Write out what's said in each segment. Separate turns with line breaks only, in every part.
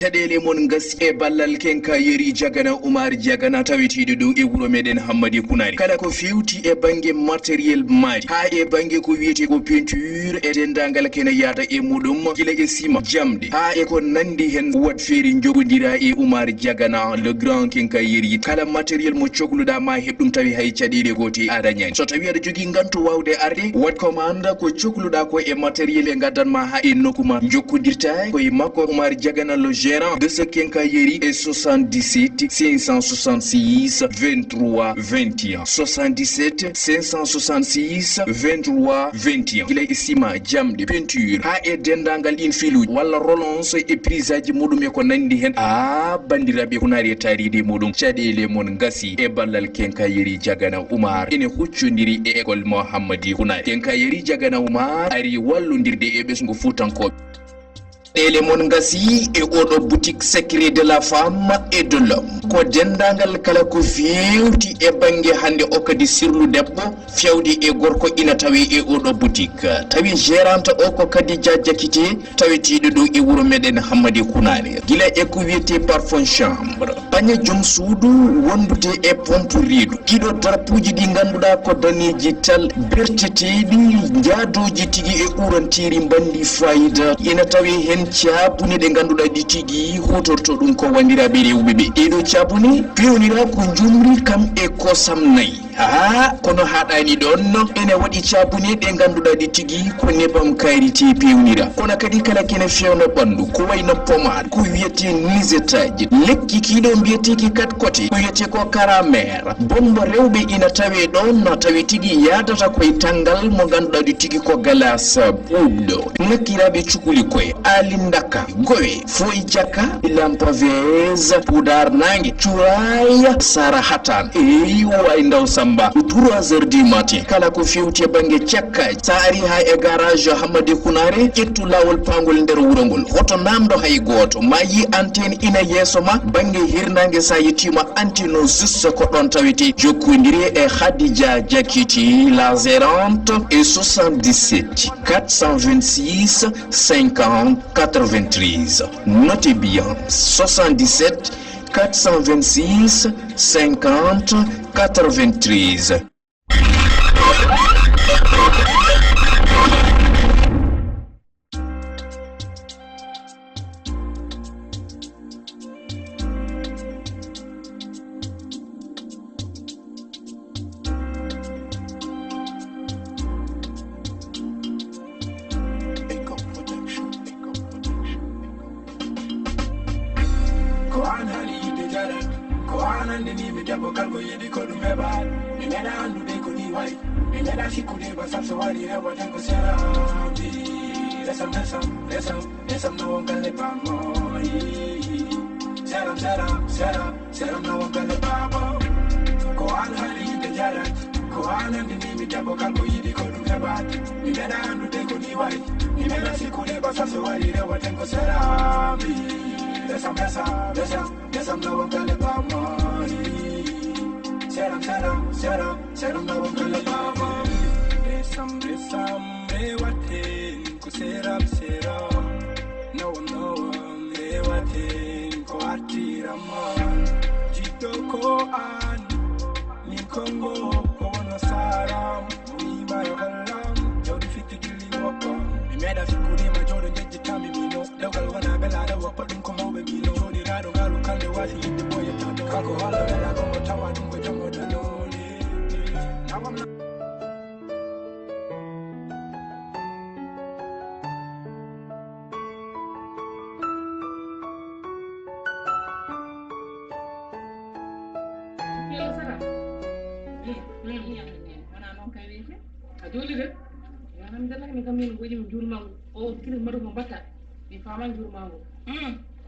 Taɗele mon gaske ballal kenka yeri jagana Umar jagana tawitiɗo dow e wuro meɗen Hammadi Kunari kala ko fewti e bangue matériel maji ha e bangue ko wiyete ko peinture e dendagal kene yata e muɗum gila e sima jamde ha e ko nandi hen wat feeri jogodira e Umar jagana le grand kenka yeri kala matériel mo cohluɗa ma heɓɗum tawi hay caɗele gote adañani so tawi aɗa jogui gantu wawde arde wat commande ko cohluɗa ko e matériel e gaddanma ha e nokkuma jokkodirta koye makko Umar jagana le gérant de ce quincaillerie est 77 566 23 21 77 566 23 21 il est sima jamde peinture ha e dendangal infilu walla relance et prisage mudum e ko nandi hen bandirabe hunari taride mudum caɗele mon gasi e ballal quincaillerie jagana Umar ene huccodiri e école Mohammadi Hunari quincaillerie jagana Umar ari wallodirde e ɓesgu futankoɓe ele mon gasi e oɗo boutique secret de la femme et de l'homme ko dendangal kala ko fewti e bangue hande o kadi sirlu debbo fewdi e gorko ina tawi e oɗo boutique tawi gérante o ko kadi jakite tawitiɗo ɗo e wuro meɗen Hammadi Kunari gila e ko wiyete parfum chambre pagne joom suudu wondude e pompe riidu ɗiɗo darpuji ɗi ganduɗa ko daneji tal berteteɗi jaadoji tigui e urantiri bandi fayida ina tawi hen cabuni ɗe ganduɗa ɗi tigui hutorto ɗum ko wandiraɓe rewɓeɓe ɗeɗo cabuni pewnira ko jumri kam e kosam nayyi kono haɗani ɗon ene waɗi cabuni ɗe ganduɗa ɗi tigui ko nebam karité pewnira kono kadi kala kene fewna ɓandu ko wayno pomade ko wiyete nisetaji lekki kiɗo mbiyeteki kat côté ko wiyete ko caramère bomba rewɓe ina tawe ɗon tawi tigui yadata koye tangal mo ganduɗa ɗi tigui ko galasa ɓuɗɗo ngakkiraɓe cukuli koye alindaka gowe foy jaka lampavese poudar nangue cuuraya sara hatan way ndaw samba 3 heures du matin kala ko fewti bangue cakkaji sa ari ha e garage Hammadi Kunari ƴettu lawol pangol nder wuro ngol hoto namdo hay goto ma yi antenne ina yeso ma bangue hirnangue sa yettima antenne o juste ko ɗon tawite jokkodiri e Khadija Jakiti la gérante et 77 426 50 93 notez bien 77 426 50 93.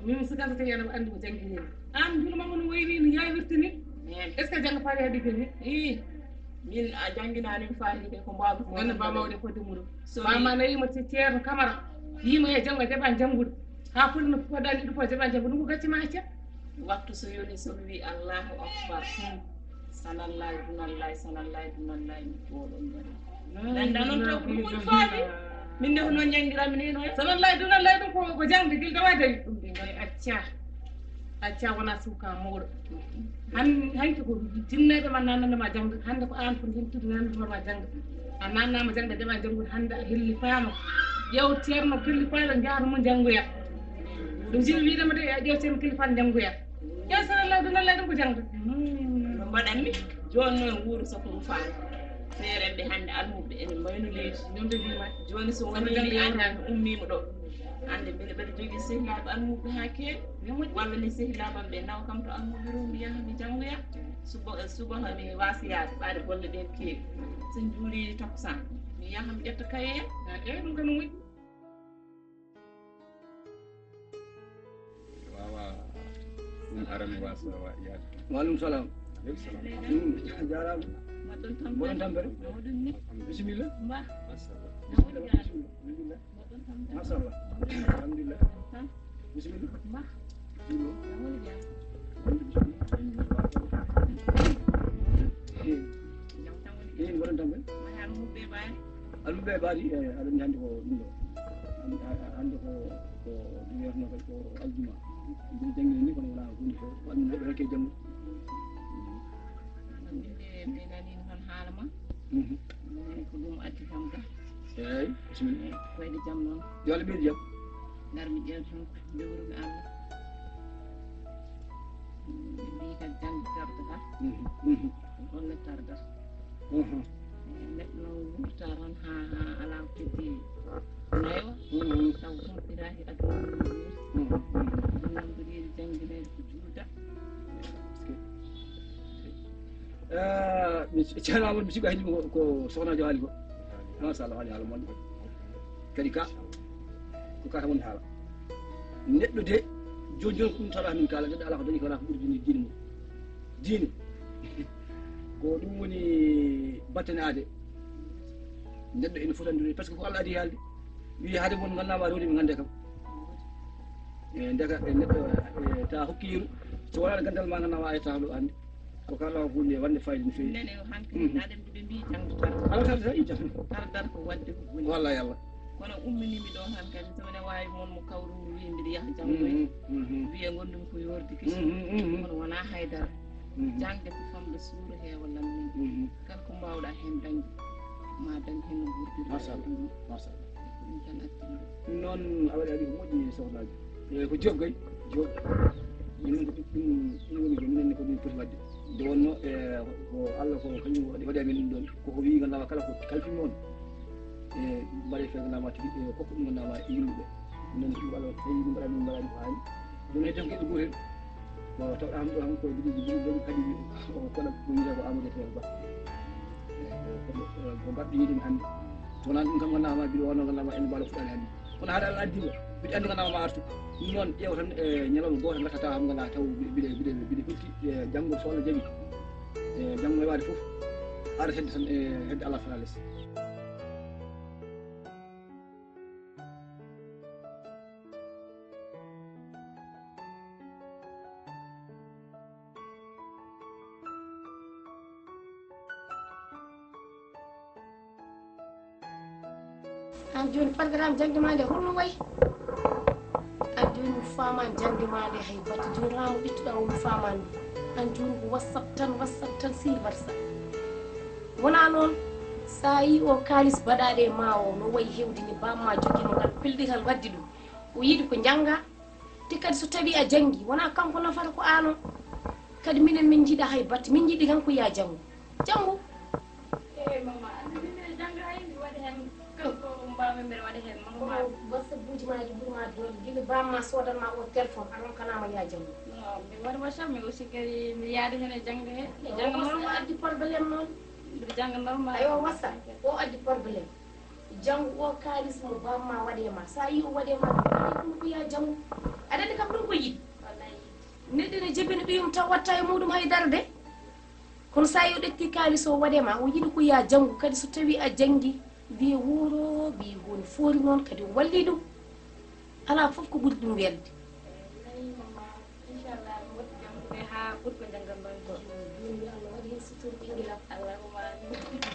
min sikata tawi aɗa andi ko jangguini an jurmango no wayni no yawirtini est ce que jangga faari haadi keni
min a jangguinani mi faari de ko mbawmi
wonno bamawɗe fodde muɗum mama nayima ceerno Camara yima e janggo jaɓani janggude ha fulno poɗani ɗiɗo fo jaɓani janggude ɗum ko gaccima accet
waktu so yoni somi wi allahu akbar sanallahi dunallahi sanallahi dunallahi mi joɗon gari nanda noon taw ko ɗum woni faami min de hono jangirami ni no
sanan lay dum ko jangde gilda wadani dum de ngari acca wona suka mawɗo hanki ko tinneɓe man nannanama jangde hande ko an pour hentude nannatoma jangde a nannama jangde deɓa janggude hande a helli paama ƴew ceerno kilifaɗo jahatumo janggoya ɗum jiɗi wiidema de ƴew ceerno kilifaɗo janggoya ƴew sanan lay ɗum ko jangde
no mbaɗanmi joni noon wuuro soko rufaani feerenɓe hannde almuɓe ene mbayno leydi
ñomde wima
joni so woni ni annani ummima ɗo hande mbiɗa ɓeɗa jogui sehilaɓe almuɓe ha keewi walla ni sehilaɓam ɓe nawa kam to almuɓe ro mi yaha mi janggoya subaha mi wasiyade ɓaade golle ɗe keewi sen juuli takusan mi yaha mi ƴetta kaye
ƴeewi ɗum kano moƴƴi
wawa ɗum arani wasa yaade
walum salam jarama
moɗon
boɗon tampere
moɗon ni
bisimilla
mba
bisimilla machallah alhamdulillah bisimilla
mba
eyi boɗon tampere
almuɓe ɓaani
almuɓe ɓaadi aɗani hannde ko ɗum ɗo hannde ko ɗum wiyatno kadi ko aljuma mbiɗa jangguini ni kono wona hunde fo andu neɗɗo hekke janggo
ɓe nani noon haala ma ko ɗum addi kam ga
eyyi bisimilla
koyɗe jaam noon
yo Allah ɓeydi jaam
ngar mi ƴeew tan jowruɓe Allah ɓe mbi kadi jangde tardata golle tardata neɗɗo noon wurta tan ha ala ko heddi nayo taw humpiraki aduna ɗum mbiɗiɗi jangguinede ko juulda
mi ceerno mi sikka heddi ko sohnajo haali ko machallah haali haala moƴƴo kadi ka ko kaka woni haala neɗɗo de joni joni ko ɗum taɗa min kaala neɗɗo ala ko dañi ko wona ko ɓuuri diine mum diine ko ɗum woni battanade neɗɗo ene foti andude par ce que ko Allah adi haalde wi haade mon gandama rewde mi gande kam ndeka neɗɗo ta hokkiru so wonano gandal ma gandama ayata ɗo hande ko kala hunde wande fayida no fewi
nene hankkadi aɗen ɓe mbi jangde tarde
ala tarde tan ijam
tardata ko wadde ko woni
wallahi Allah
kono umminimi ɗo han kadi somene wawi moon mo kawru wi mbiɗa yaha janggoye wiye gonɗum ko yordi kesi kono wona haydara jangde ko famɗo suura heewa lammin kala ko mbawɗa hen dañde ma dañ hen no ɓurdir
machallah machallah
ɗum tan attinde
ɗum noon a waɗi adi ko moƴƴi sohnaji ko joggoy jog ɗum ɗum woni ko minenne ko ɗum poti wadde nde wonno ko Allah ko kañum waɗi amen ɗum ɗon koko wi gandama kala ko kalfin noon mbaɗe fe gandama tigi kokko ɗum gandama e yimɓeɓe non ɗum Allah tawi ɗum mbaɗani ɗum mbaɗani ko hani ɗum hedden ko ɗo gotel ko tawɗa ham ɗo ham koye biɗiji ɗum kadi kono ɗum wiite ko Amadou Tere Ba ko mbaɗɗo yiɗimi hannde wona ɗum kam gandama biɗo wonno gandama en mbaɗo fuɗani hannde kono haade Allah addima mbiɗa anndi gandama ma artu ɗum noon ƴeew tan e ñalawma goto gattata ham ganda taw biɗe ɓurti janggo so Allah jaaɓi janggo e waade fof ara hedde tan e hedde Allah fana less
an joni pargaram jangde ma nde holno wayi an joni mi famani jangde ma nde hay batte joni ha mo ƴettuɗa o mi famani an joni ko whatsapp tan silvarsa wona noon sa yi o kalis baɗaɗe ma o no wayi hewde ni bamma joguino ngal pellital waddi ɗum o yiiɗi ko jangga te kadi so tawi a janggi wona kanko nafata ko ano kadi minen min jiiɗa hay batte min jiiɗi tan ko ya janggo janggo
mama mbiɗa jangga hay mi waɗi hen kanko mbawmi mbiɗa waɗi hen mama
whatsapp uji maji ɓuurma dole guila bamma sodanma o téléphone aɗon kanama ya janggo
mi waɗi whatsapp mi aussi kadi mi yaade hen e jangde he
janggo normal addi probléme noon
mbiɗa jangga normal
ayo whatsapp o addi probléme janggo o kalis mo bamma waɗema sa yi o waɗema ɗum ko ya janggo aɗa kam ɗum ko yiɗi neɗɗo ne jebina ɓiyum taw watta e muɗum haydara de kono sa yi o ɗetti kalis o waɗema o yiɗi ko ya janggo kadi so tawi a janggi wiye wuuro mbi woni foori noon kadi walli ɗum ala foof ko ɓuri ɗum welde
inchallah mi waɗi janggude ha ɓuuri ko jangganɗon ko
joni Allah waɗi hen suturu ɓinguelam allahuma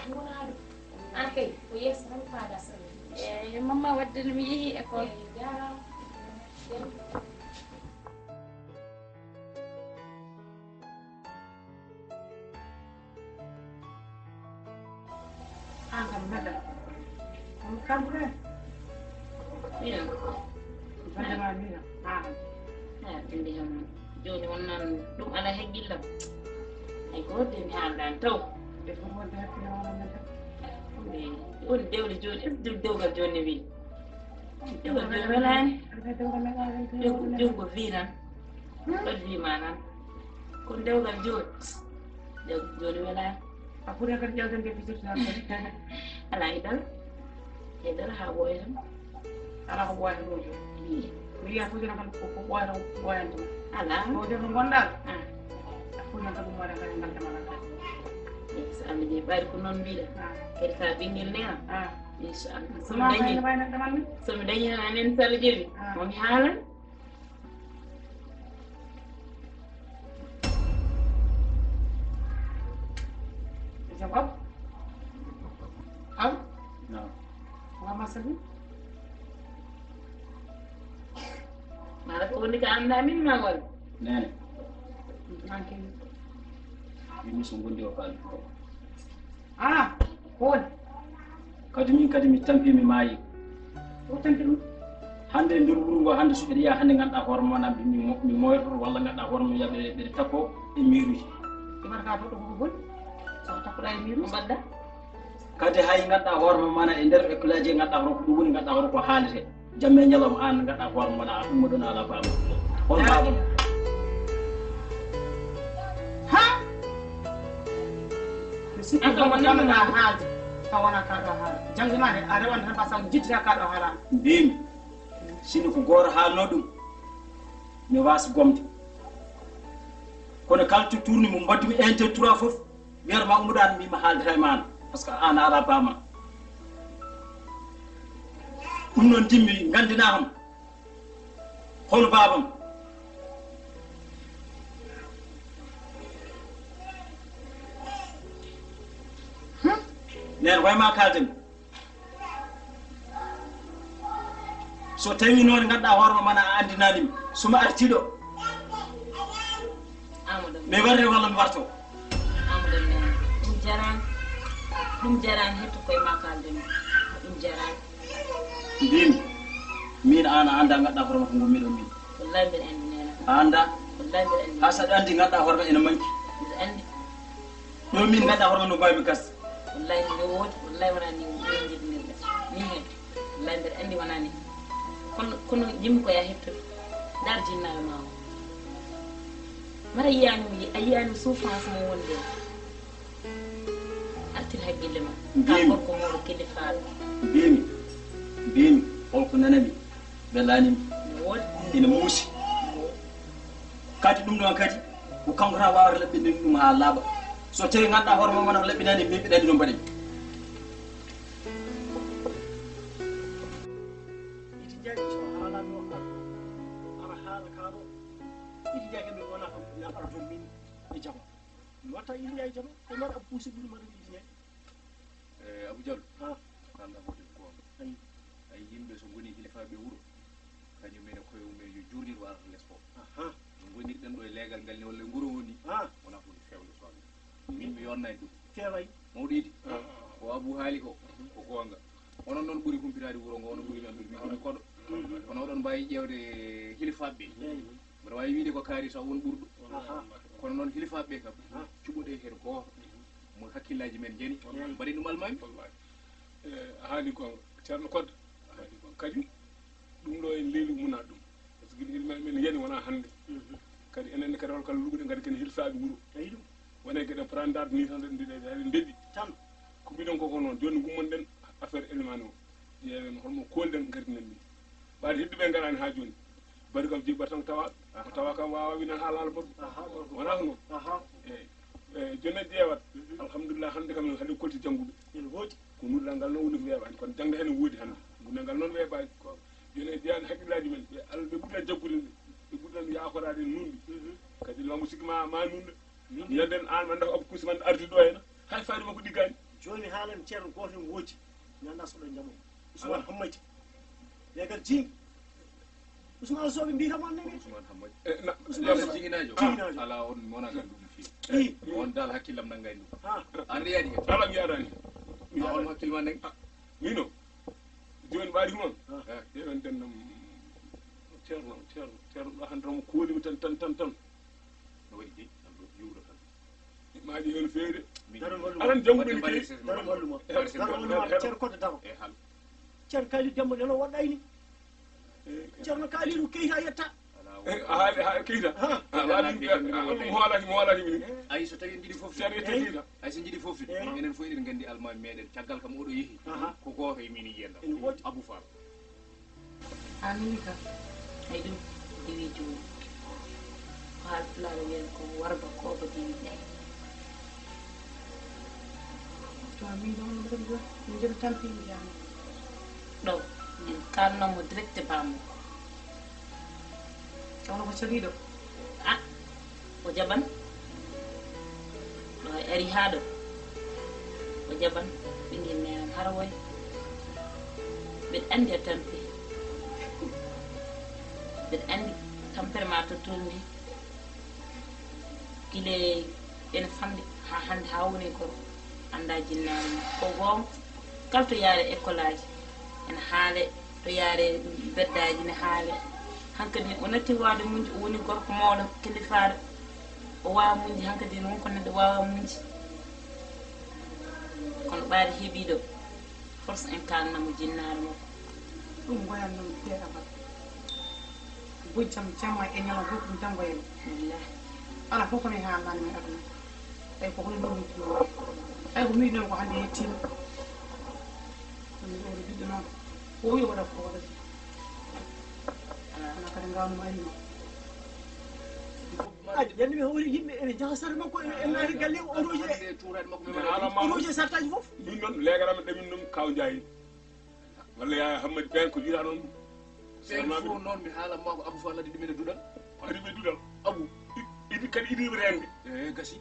juunaɗo an kay o yeeso tan faada sane
mamma waddani mi yeehi école
Angam nada. Kamu kabur.
iya
Jangan mina.
indi ham joni wonnan ɗum ala heggillam ay goto mi haaldan taw
Itu mau dah kira orang nada.
woni dewle joni est ce dewgal joni wi dewgal joni welani
Ada orang nada.
dewgo wi tan ɗon wima tan kono dewgal joni joni welani
Aku dah kerja dan dia bisa sampai.
ala heɗal ha ɓooya tan
Kalau aku buat dulu.
wi
Iya, aku jangan buat itu.
ala
Kau jangan gondal.
ah
Aku jangan buat yang kalian teman.
so allah jeeyi ɓayde ko noon mbiɗa kadi sa ɓinguel nema inchallah somi
Semua
dañi
banyak teman.
somi dañi hen anen so allah jeewi momi haalan
Jawab. Am?
no
Lama sekali.
mala ko woni ko anda min ma wala
nene
Makin.
yimɓe so gondi o kaldi ko
Pun.
kadi min kadi mi tampi mi maayi
Utang dulu.
hande nder wuro ngo hande so ɓeɗe yaha hande ganduɗa hoore ma mi moytoto walla ganduɗa hoore ma wiya ɓeɗe takko e miruji
Ibar kado tu bubun. Sama tak pernah
ko
miru.
mbadda
kadi hay ganduɗa hoore ma mana e nder école aji ganduɗa hoore ko ɗum woni ganduɗa hoore ko haalete jamme ñalawma an ganduɗa hoore ma mana ɗum ɗon ala baba on baba
Aku mana mana hal. Kawan kado hal. Jangan mana ada orang yang pasang jijja kado hal.
mbimi sini ko goto haalno ɗum mi wasa gomde kono kala to tourni mo mbaddimi 1 2 3 foof wiyatama ummuɗani mbima haaldata e mana par ce que an ala bama ɗum noon timmi gandina kam hono babam nen wayma kaldemi so tawi noon ganduɗa hoorema mana a andinanimi somi artiɗo
amadou
mi warde walla mi warto
amadou nene ɗum jarani hetto koye ma kaldemi ɗum jarani
mbimi min an a anda ganduɗa hoorema ko gummiɗo min
wallahi mbeɗa andi nena
a anda
wallahi mbeɗa andi
ha saɗa andi ganduɗa hoorema ene manki
mbeɗa andi
ɗo min ganduɗa hoorema no mbawmi gasde
wallahi mi woodi wallahi wona ni min jiɗnirɗe ni hen wallahi mbeɗa andi wona ni kono yimmi ko ya hettude dar jinnaɓe ma o mara a yiyani souffrance mo wonde artir haqqille ma ka gorko moɗo kilifaɗo
mbimi holko nanami belanimi
mi woodi
ene muusi kadi ɗum ɗon kadi ko kanko tan wawata laɓɓinɗin ɗum ha laaɓa so tawi ganduɗa hoorema mana ko laɓɓinani min ɓeɗa andi no mbaɗi iti jaɗi so haalano ara haala kaɗo iti jake min wona kam ya arjon min e jaam mi watta indi ay jaam e mbaɗa a puusi ɓuri mbaɗa indi ñe
Abou Diallo
ha
kala hoɗen gonga
ayi
ay yimɓe so goni kilifaɓe wuuro kañumen e koye mumen yo jurnir warata less fof
aha
no gonirɗen ɗo e leegal ngal ni walla e guuro ngoni
ha
wona hunde fewde soble min mi yonnani ɗum
feway
mawɗo idi ko Abou haali ko ko gonga onon noon ɓuuri humpitade wuuro ngo ono ɓuuri men ɗum komi koɗo kono oɗon mbawi ƴewde hilifaɓeɓe mbaɗa wawi wiide ko kaari taw won ɓurɗo kono noon hilifaɓeɓe kam cuɓoɗe hen goto mo hakkillaji men jeni mbaɗi ɗum almami
a haali gonga ceerno Kodda a haali gonga kadi ɗum ɗo en leeli umuna ɗum par ce que men yani wona hannde kadi enen kadi holkala luguɗe kadi ken hirsaɓe wuuro
ayi ɗum
wona gueɗe prendade ni tan eɗen mbeɗi
tan
ko mbiɗon koko noon joni gummonɗen affaire élimane o ƴeewen holmo kolɗen gardinen ni ɓaade hedduɓe garani ha joni bari kam jigɓat tan tawa ko tawa kam wawa winan haalala boɗɗum wona ko noon eyyi joni ƴeewat alhamdulillah hannde kam haɗi kolti jangguɓe
ene woodi
ko nurdal ngal noon woni ko weeɓani kono jangde hen woodi hannde gurdal ngal noon weeɓani joni e ƴeewani haqqillaji men ɓe allah ɓe ɓurɗen jaggude nde ɓe ɓurɗen yakorade nunde kadi lawmo siggi ma nunde yanden an manda ko abkusi man ardi ɗo henna hay fayduma ko ɗiggani
joni haalami ceerno goto mo woodi mi anda soɗo jaamo
Ousmane Hammadi legal jing Ousmane Sow mbi kam onne
Ousmane Hammadi
Ousmane
jiginajo
jiginajo
ala on mona gandum fi on dal hakkilam nangay ndu
ha
ande yadi
ala mi yarani
on hakkil man nag
mino joni ɓaari noon yewen dennam ceerno ɗo hande tamo koolimi tan
no waɗi de yuuro tan
maaɗi hen feere
daron wallu
aɗan jangguɗen kay
daron walluma daron walluma ceerno kodde daro
e hal
ceerno Kalidou Demba neno waɗɗayni ceerno Kalidou keyita yetta
haali keyita mi hoolaki mini
ay so tawi en jiiɗi fof
ceerno yette keyita
ay so jiiɗi fof enen fof eɗen gandi almami meɗen caggal kam oɗo yeehi ko goto e min yiyendam Abou Fall
anini ka ay ɗum diwi joni ko haalpulaar wiyen ko warba koba diwi ɗay
to min ɗon min jeɗo tampini jam
ɗo min kalnamo direct bammo
kono ko cagiɗo
a o jaɓan ɗo ari haa ɗo o jaɓan ɓinguel nenan hara way mbeɗa andi a tampi mbeɗa andi tampere ma to tolni guile ene famde ha hande ha woni goro anda jinnare ma ko goonga kala to yaare école aji ene haale to yaare beddaji ne haale hankadi o natti wawde munji o woni gorko mawɗo kilifaɗo o wawa munji hankadi wonko neɗɗo wawa munji kono ɓaade heeɓiɗo force en kalnamo jinnare makko
ɗum goyannomi feera bat bojjam jamma e ñala fof ɗum tan goyani
billahi
ala fof kono e haalani men aduna tawi ko hono ɗum juuwa ay ko miɗon ko hannde hettima ɗum ɗo ɓiɗɗo noon o wi waɗa ko waɗata ana kadi ngawnuma arima
yande mi hawri yimɓe ene jaha sara makko en naati galle onoji sartaji fof
min noon legarami ɗamin ɗum kaw jayi walla ya Hammadi ɓen ko jiɗa noon
ɓen fof noon mi haalanma ko Abou Fall addi ɗumen e duɗal
adi ɓe duɗal
Abou
idi kadi idiɓe rende
e gasi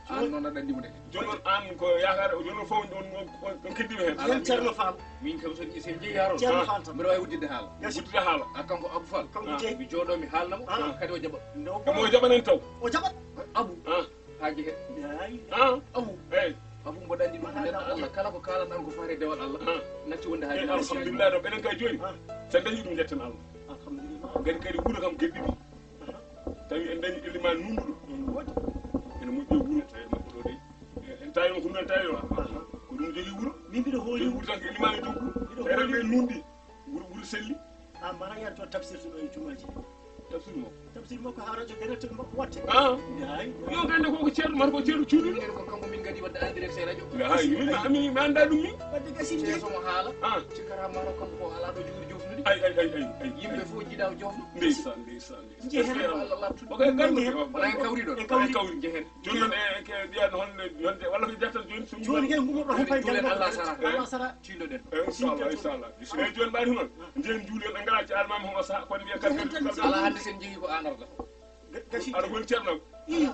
an noon aɗa andimo de
joni noon an ko yakare joni noon fof on keddiɓe hen
yen ceerno Fall
min kam sen jeeyi yaron
ceerno Fall tan
mbiɗa wawi wuddide haala
wuddide haala
kanko Abou Fall
kanko jeeyi
mi jooɗo mi haalnamo kadi o jaɓa
omo jaɓanen taw
o jaɓat
Abou haaji he Abou
eyyi
Abou mboɗa andi ɗum ko neɗɗo Allah kala ko kalanɗan ko faare dewal Allah natti wonde haaji
alhamdulillah ɗo ɓenen kay joni sen dañi ɗum jetten Allah
alhamdulillah
gari kadi wuuro kam geddiɗi tawi en dañi élément nunɗuɗo ene moƴƴi wuuro tawi makko ɗo de en tawi no ko ɗum en tawi o ko ɗum jogui wuuro
min mbiɗo hooli
wuuro tan ko élément ne joggu tawi reɓe nunɗi wuuro selli
a mbaɗa yan to tafsir to ɗo e jumaji
tafsir makko
tafsir makko ha radio direct makko watte
yo gande koko ceerno mata ko ceerno cuuɗuɗo
ko kanko min gadi wadde en direct e radio
mi anda ɗum min
wadde gasinde
somo haala cikkata mata kanko ko ala ɗo jogori jofnude
ay
yimɓe fof jiiɗa jofnu
ndeysan
Allah lattude
ok gande
wona en kawri ɗon
en kawri jehen joni noon e mbiyan honde walla ko jettan joni
joni kay gumoɗo ho fay
juulen Allah sara
Allah sara
tiiɗoɗen
inchallah eyyi joni ɓaari noon jehen juulen ɓe ngala ci almami homo saaha kono mbiya kadi
ala hande sen jeehi ko an arda
gasi
aɗa woni ceerno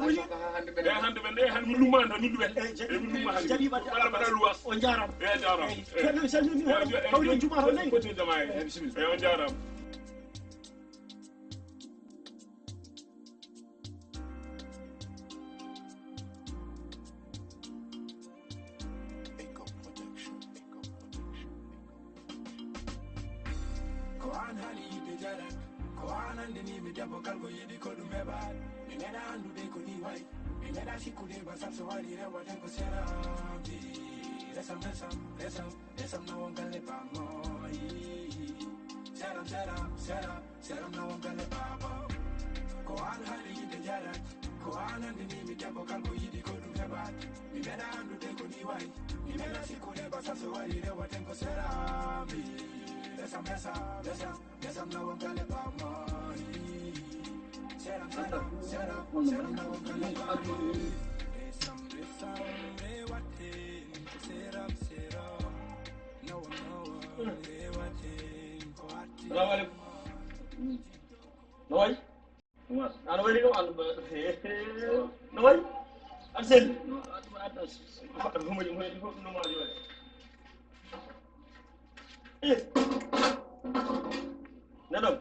woni
hande
ɓe hande ɓe hande min lummani tan min lumen min lumma hande
jaɓi wadde
walla mbaɗa luwas
on jarama
e jarama
ceerno mi salmini hoɗo hawri juma to nayi
koti jama e bisimilla e on jarama
ko an haali yiɗde jarat ko an andini mi debbo kalko yiɗi ko ɗum heɓat mi meeɗa andude ko ni way mi meeɗa sikkude basal so waɗi rewaten ko serami resam nawon galle bamoyi seram nawon galle babo ko an haali yiɗde jarat ko an andini mi debbo kalko yiɗi ko ɗum heɓat mi meeɗa andude ko ni way mi meeɗa sikkude basal so waɗi rewaten ko serami Desam na wong kale pa moi. Seram na wong kale pa moi. Desam rewate. Seram na wong rewate.
Salam alaikum. Nawai. Ano ba dito? Ano ba? Nawai. Ansel.
neɗon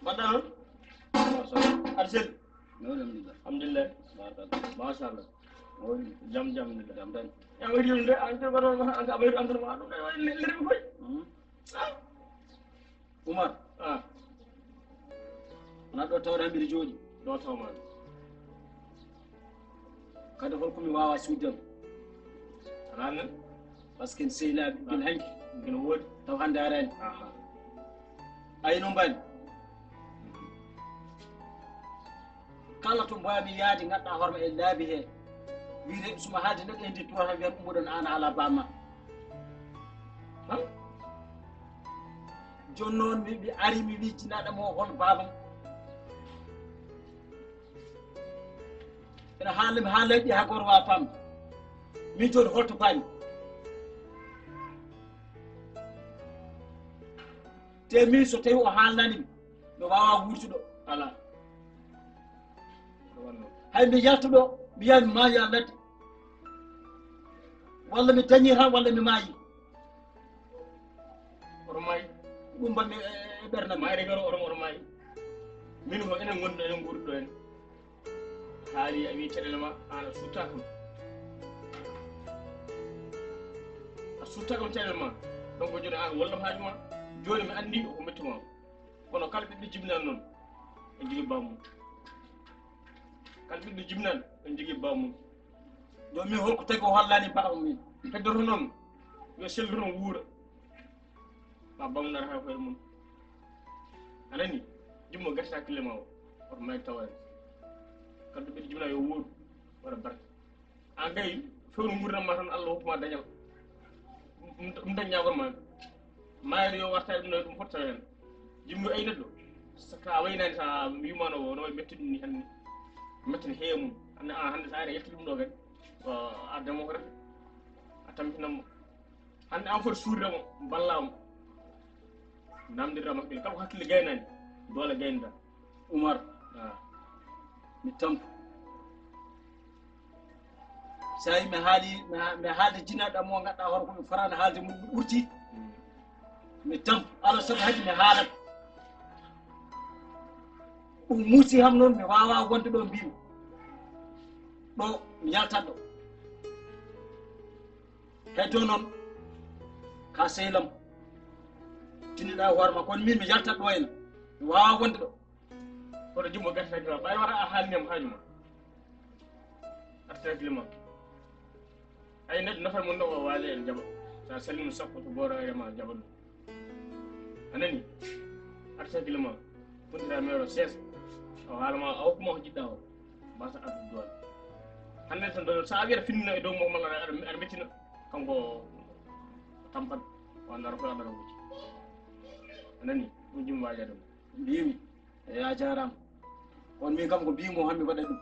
mbaɗɗa noon arsel alhamdulillah machallah jam jam tan ya wayri ɗum de ante waɗo anga ɓayru entraînement ɗum ɗe lerɓe koye
Umar wona ɗo tawre mbiɗa jooɗi
ɗo tawma
kadi holkomi wawa suuddam
ala nan
par ce que en sehilaɓe guila hanki
ene woodi
taw hannde arani ayno mbani kala to mbawmi yaade gadɗa horma e laabi he wiide suma haalde neɗɗo hendi toota wiyan ummoɗon an ala bamma joni noon mi ari mi wijjinaɗamo hol babam ene haalami haalaɗi ha goto wawa famde min joni holto paami te min so tawi o haalnanimi mi wawa wurtuɗo ala hay mi yaltuɗo mi yaha mi maayi a ladde walla mi dañi tan walla mi maayi
oto maayi
ɗum mbanmi e ɓernam
mayre garo oto maayi min ko enen gonɗo enen guurɗo en haali a wi caɗele ma an a sutta kam a sutta kam caɗele ma donc joni an wallam haaju ma joni mi andi ko mettuma kono kala ɓiɗɗo jibinani noon en jogui bamum kala ɓiɗɗo jibinani en jogui bamum
joni min holko tagi o hollani bamum min
heddoto noon yo selluto noon wuura ma bamum nata ha koye mum anani jummo gasta hakkille ma o oto mayde tawani kala ɓiɗɗo jibina yo wuuru waɗa barke an gay fewno gurdam ma tan Allah hokkuma dañal ɗum dañ ñagon ma mayre yo warta ɗum ɗum fotta hen jimmi ay neɗɗo ka waynani sa wimano no way metti ɗum ni hande metti ne heewa mum hande sa ari a yetti ɗum ɗo kadi a demo ko rete a tampinanmo hande an foti suurdemo ballamo namdirama hakkille kala ko hakkille gaynani doole gaynda
Umar mi tampo so yi mi haalde jinaɗam mo gadɗa hoto komi farade haalde mum mi ɓurti mi tampo ala sabu haji mi haalat ɗum muusi ham noon mi wawa wonde ɗo mbimi ɗo mi yaltat ɗo heddo noon ka sehlam tinniɗa hoorema kono min mi yaltat ɗo henna mi wawa wonde ɗo
kono jummo gattaki ma ɓay wata a haalniyam haaju ma artaki ma ay neɗɗo nafat mum ɗo o waali en jaɓa sa salmino sappo to goto rema jaɓa ɗum anani artaki ma funtita mero 16 o haalama a hokkuma ko jiɗɗa o mbasa addu doole hande tan ɗo sa wiyata finnina e dow mo malla aɗa mettina kanko tampat wandara koye aɗara wucci anani ɗum jum wajade mo
mbimi eya jarama on min kam ko mbimo hammi waɗa ɗum